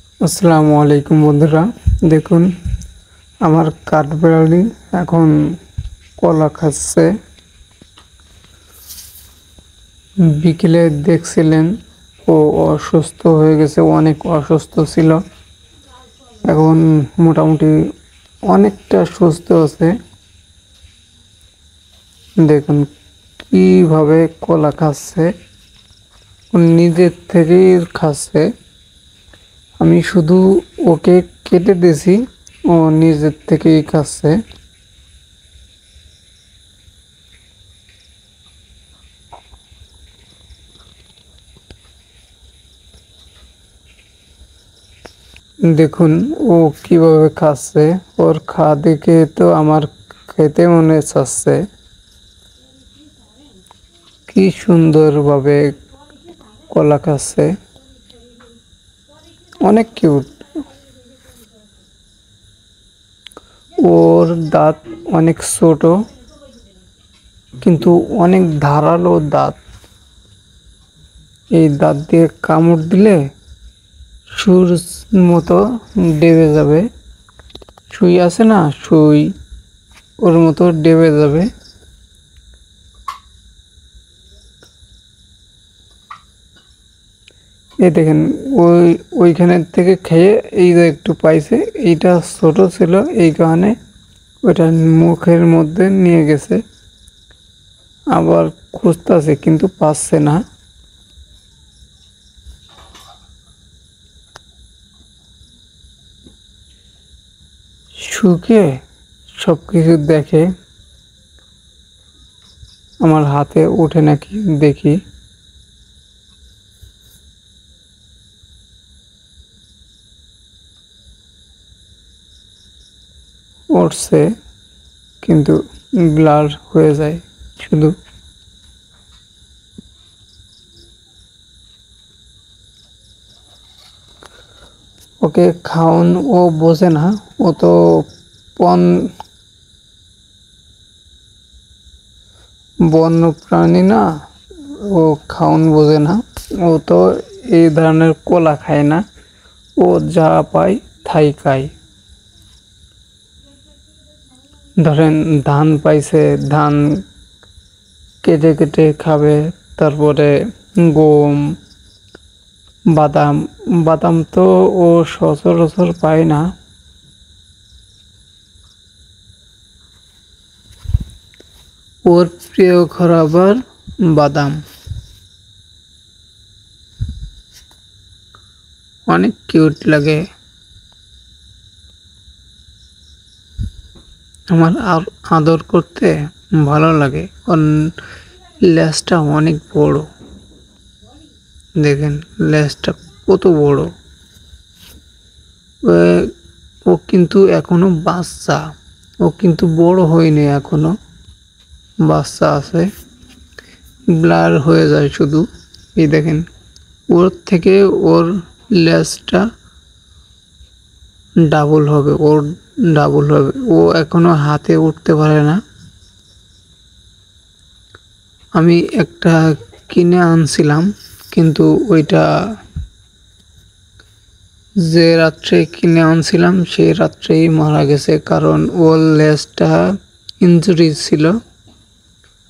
আসসালামু আলাইকুম বন্ধুরা, দেখুন আমার কাঠবিড়ালি এখন কলা খাচ্ছে। বিকেলে দেখছিলেন ও অসুস্থ হয়ে গেছে, অনেক অসুস্থ ছিল। এখন মোটামুটি অনেকটা সুস্থ আছে। দেখুন কিভাবে কলা খাচ্ছে, ও নিজের থেকেই খাচ্ছে। আমি শুধু ওকে কেটে দিয়েছি, ও নিজের থেকেই খাচ্ছে। দেখুন ও কিভাবে খাচ্ছে, ওর খাওয়া দেখে তো আমার খেতে মনে চাচ্ছে। কি সুন্দরভাবে কলা খাচ্ছে, অনেক কিউট। ওর দাঁত অনেক ছোট, কিন্তু অনেক ধারালো দাঁত। এই দাঁত দিয়ে কামড় দিলে সুর মতো ডেবে যাবে। সুই আছে না, সুই, ওর মতো ডেবে যাবে। এই দেখেন ওইখানের থেকে খেয়ে এই যে একটু পাইছে, এইটা ছোট ছিল এই কারণে ওইটা মুখের মধ্যে নিয়ে গেছে। আবার খুঁজতেছে কিন্তু পাচ্ছে না। শুকে সবকিছু দেখে, আমার হাতে ওঠে নাকি দেখি। উঠছে কিন্তু ব্লার হয়ে যায় শুধু। ওকে খাওন, ও বোঝে না। ও তো বন বন্য প্রাণী না, ও খাওন বোঝে না। ও তো এই ধরনের কলা খায় না, ও যা পায় তাই খায়। ধরেন ধান পাইছে, ধান কেটে কেটে খাবে। তারপরে গম, বাদাম। বাদাম তো ও সচরাচর পায় না। ওর প্রিয় খাবার বাদাম। অনেক কিউট লাগে। আমার আদর করতে ভালো লাগে। ওর লেজটা অনেক বড়, দেখেন লেজটা কত বড়। ও কিন্তু এখনো বাচ্চা, ও কিন্তু বড় হয়নি এখনো, বাচ্চা আছে। ব্লার হয়ে যায় শুধু। এই দেখেন ওর থেকে ওর লেজটা ডাবল হবে, ওর ডাবল হবে। ও এখনো হাতে উঠতে পারে না। আমি একটা কিনে আনছিলাম, কিন্তু ওইটা যে রাত্রে কিনে আনছিলাম সেই রাত্রেই মারা গেছে, কারণ ওর লেজটা ইনজুরি ছিল।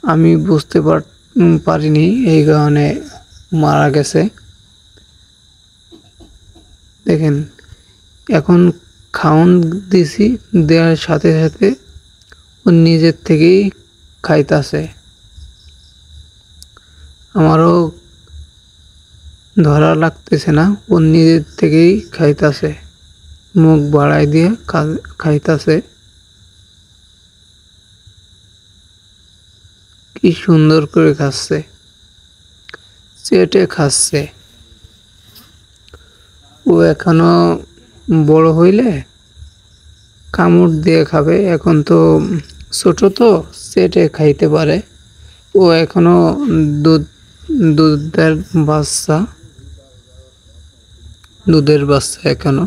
আমি বুঝতে পারিনি, এই কারণে মারা গেছে। দেখেন এখন খাওন দিছি, দেওয়ার সাথে সাথে ও নিজের থেকেই খাইতাছে। আমারও ধরা লাগতেছে না, ও নিজের থেকেই খাইতাছে। মুখ বাড়াই দিয়ে খাইতাছে। কি সুন্দর করে খাচ্ছে, চেটে খাচ্ছে। ও এখনো বড় হইলে কামড় দিয়ে খাবে। এখন তো ছোট, তো চেটে খাইতে পারে। ও এখনো দুধ দুধের বাচ্চা, দুধের বাচ্চা এখনো।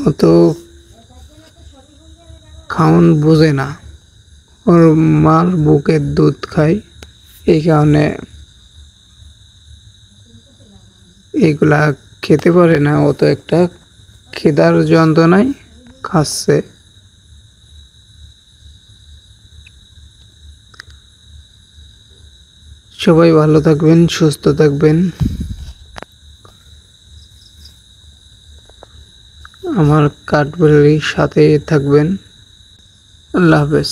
ও তো খাওন বোঝে না, ওর মার বুকের দুধ খায়। এই কারণে এগুলা খেতে পারে না, অত একটা খিদার যন্ত্রণায় খাচ্ছে। সবাই ভালো থাকবেন, সুস্থ থাকবেন, আমার কাঠবেড়ালির সাথে থাকবেন। আল্লাহ হাফেজ।